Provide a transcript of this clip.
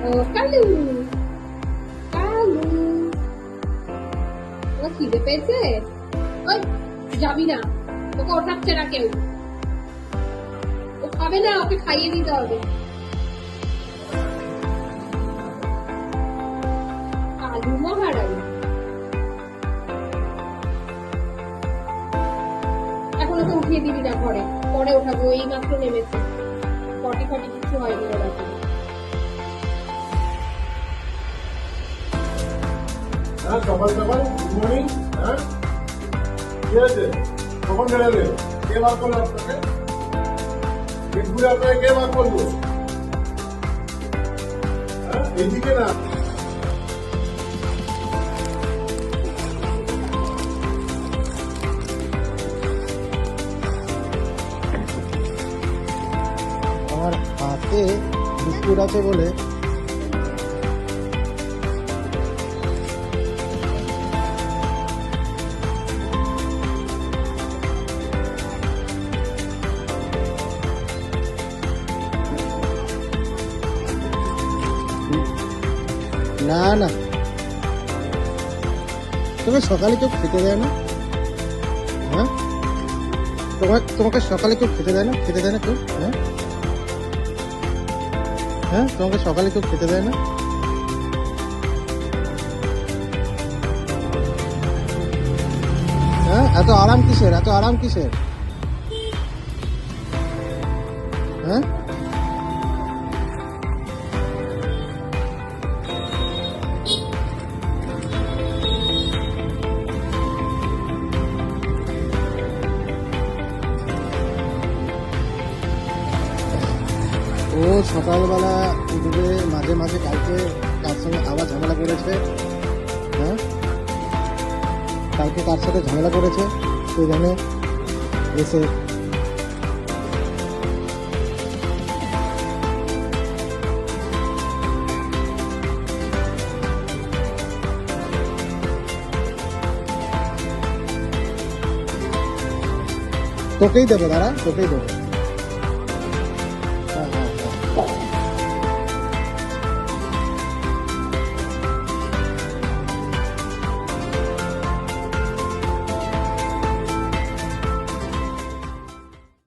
ও কালু, কালু, ও খিদে পেয়েছে? ওই যাবি না, ওকে ওঠাচ্ছে না কেউ, ও খাবে না, ওকে খাইয়ে দিতে হবে। কালু মহারাজ এখন ওকে উঠিয়ে দিবি না ঘরে, পরে ওঠাবো, এই মাত্র নেমেছে, পটি ফটি কিছু হয়নি ওরা। সকাল সকাল গুড মর্নিং। হ্যাঁ কি আছে? কখন বেরোলে? কে বার করলো আপনাকে? পেট ঘুরে আপনাকে কে বার করলো? হ্যাঁ এইদিকে না। আমার হাতে বিস্কুট আছে বলে না না, তোমাকে সকালে কেউ খেতে দেয় না? হ্যাঁ তোমাকে সকালে কেউ খেতে দেয় না? খেতে দেয় না কেউ? হ্যাঁ হ্যাঁ, তোমাকে সকালে কেউ খেতে দেয় না? হ্যাঁ, এত আরাম কিসের? এত আরাম কিসের? হ্যাঁ ও সকালবেলা উঠবে, মাঝে মাঝে কালকে কার সঙ্গে আবার ঝামেলা করেছে। হ্যাঁ, কালকে কার সাথে ঝামেলা করেছে সেখানে এসে তোকেই দেবো, দাঁড়া তোকেই দেবো।